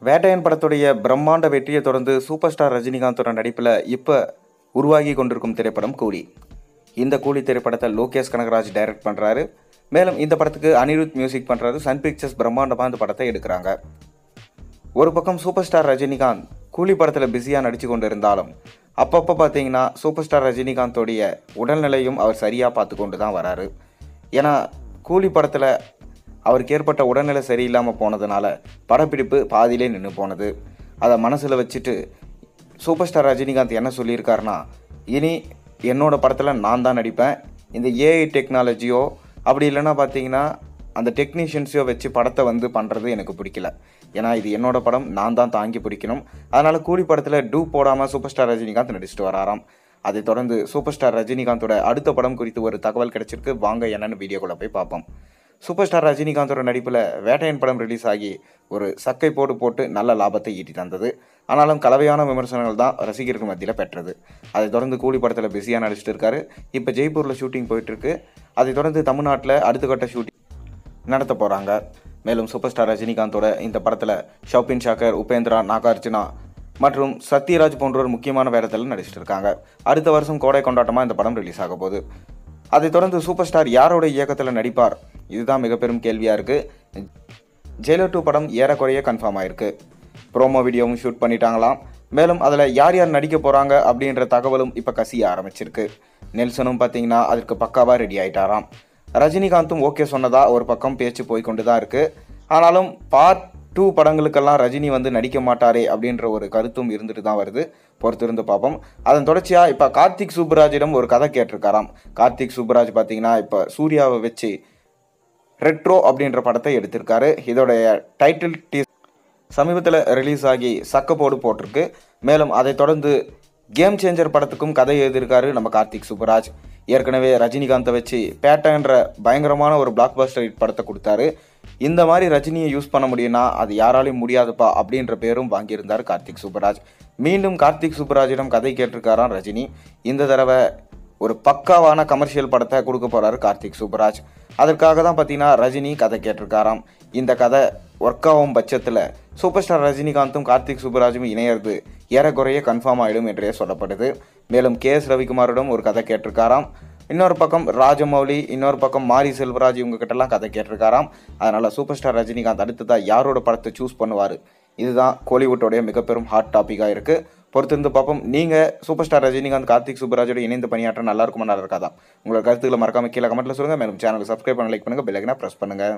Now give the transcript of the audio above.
வேட்டையன் படத்துடைய பிரம்மாண்ட வெற்றியை தொடர்ந்து சூப்பர் ஸ்டார் ரஜினிகாந்தோட நடிப்பில் இப்போ உருவாகி கொண்டிருக்கும் திரைப்படம் கூலி. இந்த கூலி திரைப்படத்தை லோகேஷ் கனகராஜ் டைரக்ட் பண்ணுறாரு. மேலும் இந்த படத்துக்கு அனிருத் மியூசிக் பண்ணுறாரு. சன் பிக்சர்ஸ் பிரம்மாண்டமாக இந்த படத்தை எடுக்கிறாங்க. ஒரு பக்கம் சூப்பர் ஸ்டார் ரஜினிகாந்த் கூலி படத்தில் பிஸியாக நடித்து கொண்டு இருந்தாலும் அப்பப்போ பார்த்தீங்கன்னா சூப்பர் ஸ்டார் ரஜினிகாந்தோடைய உடல்நிலையும் அவர் சரியாக பார்த்து கொண்டு தான் வராரு. ஏன்னா கூலி படத்தில் அவருக்கு ஏற்பட்ட உடல்நிலை சரியில்லாமல் போனதுனால படப்பிடிப்பு பாதியிலே நின்று போனது. அதை மனசில் வச்சுட்டு சூப்பர் ஸ்டார் ரஜினிகாந்த் என்ன சொல்லியிருக்காருன்னா, இனி என்னோடய படத்தில் நான் தான் நடிப்பேன். இந்த ஏஐ டெக்னாலஜியோ அப்படி இல்லைன்னா பார்த்தீங்கன்னா அந்த டெக்னீஷியன்ஸையோ வச்சு படத்தை பண்ணுறது எனக்கு பிடிக்கல. ஏன்னா இது என்னோடய படம், நான் தான் தாங்கி பிடிக்கணும். அதனால் கூலி படத்தில் டூ போடாமல் சூப்பர் ஸ்டார் ரஜினிகாந்த் நடிச்சிட்டு வராராம். அதை தொடர்ந்து சூப்பர் ஸ்டார் ரஜினிகாந்தோட அடுத்த படம் குறித்து ஒரு தகவல் கிடைச்சிருக்கு. வாங்க என்னென்னு வீடியோக்குள்ளே போய் பார்ப்போம். சூப்பர் ஸ்டார் ரஜினிகாந்தோட நடிப்பில் வேட்டையன் படம் ரிலீஸ் ஆகி ஒரு சக்கை போட்டு நல்ல லாபத்தை ஈட்டி தந்தது. ஆனாலும் கலவையான விமர்சனங்கள் தான் ரசிகர்கள் மத்தியில் பெற்றது. அதை தொடர்ந்து கூலி படத்தில் பிஸியாக நடிச்சிட்டு இருக்காரு. இப்போ ஜெய்ப்பூரில் ஷூட்டிங் போயிட்டுருக்கு. அதை தொடர்ந்து தமிழ்நாட்டில் அடுத்த கட்ட ஷூட்டிங் நடத்த போகிறாங்க. மேலும் சூப்பர் ஸ்டார் ரஜினிகாந்தோட இந்த படத்தில் ஷாப்பின் ஷாக்கர், உபேந்திரா, நாகார்ஜுனா மற்றும் சத்யராஜ் போன்றோர் முக்கியமான வேடத்தில் நடிச்சிட்டு இருக்காங்க. அடுத்த வருஷம் கோடை கொண்டாட்டமாக இந்த படம் ரிலீஸ் ஆக போகுது. அதை தொடர்ந்து சூப்பர் ஸ்டார் யாரோட இயக்கத்தில் நடிப்பார், இதுதான் மிக பெரும் கேள்வியாக இருக்குது. ஜெயிலர் 2 படம் ஏறக்குறைய கன்ஃபார்ம் ஆயிருக்கு. ப்ரோமோ வீடியோவும் ஷூட் பண்ணிட்டாங்களாம். மேலும் அதில் யார் யார் நடிக்க போகிறாங்க அப்படின்ற தகவலும் இப்போ கசிய ஆரம்பிச்சிருக்கு. நெல்சனும் பார்த்தீங்கன்னா அதற்கு பக்காவாக ரெடி ஆகிட்டாராம். ரஜினிகாந்தும் ஓகே சொன்னதா ஒரு பக்கம் பேச்சு போய் கொண்டு தான் இருக்குது. ஆனாலும் பார்ட் 2 படங்களுக்கெல்லாம் ரஜினி நடிக்க மாட்டாரே அப்படின்ற ஒரு கருத்தும் இருந்துட்டு தான் வருது. பொறுத்திருந்து பார்ப்போம். அதன் தொடர்ச்சியாக இப்போ கார்த்திக் சுப்புராஜிடம் ஒரு கதை கேட்டிருக்காராம். கார்த்திக் சுப்புராஜ் பார்த்தீங்கன்னா இப்போ சூர்யாவை வச்சு ரெட்ரோ அப்படின்ற படத்தை எடுத்திருக்காரு. இதோடைய டைட்டில் சமீபத்தில் ரிலீஸ் ஆகி சக்கப்போடு போட்டிருக்கு. மேலும் அதை தொடர்ந்து கேம் சேஞ்சர் படத்துக்கும் கதை எழுதியிருக்காரு நம்ம கார்த்திக் சுப்புராஜ். ஏற்கனவே ரஜினிகாந்தை வச்சு பேட்டன்ற பயங்கரமான ஒரு பிளாக் பஸ்டர் படத்தை கொடுத்தாரு. இந்த மாதிரி ரஜினியை யூஸ் பண்ண முடியும்னா அது யாராலையும் முடியாதுப்பா அப்படின்ற பேரும் வாங்கியிருந்தார் கார்த்திக் சுப்புராஜ். மீண்டும் கார்த்திக் சுப்புராஜிடம் கதை கேட்டிருக்காராம் ரஜினி. இந்த தடவை ஒரு பக்காவான கமர்ஷியல் படத்தை கொடுக்க போகிறாரு கார்த்திக் சுப்புராஜ். அதற்காக தான் பார்த்தீங்கன்னா ரஜினி கதை கேட்டிருக்காராம். இந்த கதை ஒர்க் ஆகும் பட்சத்தில் சூப்பர் ஸ்டார் ரஜினிகாந்தும் கார்த்திக் சுப்புராஜும் இணையிறது ஏறக்குறைய கன்ஃபார்ம் ஆகிடும் என்றே சொல்லப்படுது. மேலும் கேஎஸ் ரவிக்குமாரிடம் ஒரு கதை கேட்டிருக்காராம். இன்னொரு பக்கம் ராஜமௌலி, இன்னொரு பக்கம் மாரி செல்வராஜ், இவங்க கிட்டலாம் கதை கேட்டிருக்காராம். அதனால் சூப்பர் ஸ்டார் ரஜினிகாந்த் அடுத்ததாக யாரோட படத்தை சூஸ் பண்ணுவார், இதுதான் கோலிவுட்டோடைய மிக பெரும் ஹாட் டாப்பிக்காக இருக்குது. பொறுத்திருந்து பார்ப்போம். நீங்கள் சூப்பர் ஸ்டார் ரஜினிகாந்த் கார்த்திக் சுப்புராஜோட இணைந்து பணியாற்ற நல்லா இருக்குமா, நல்லா இருக்காதான்? உங்களோட கருத்துக்களை மறக்காம கீழே கமெண்ட்டில் சொல்லுங்கள். மேலும் சேனலுக்கு சப்ஸ்கிரைப் பண்ண, லைக் பண்ணுங்கள், பெல் ஐகானை ப்ரெஸ் பண்ணுங்கள்.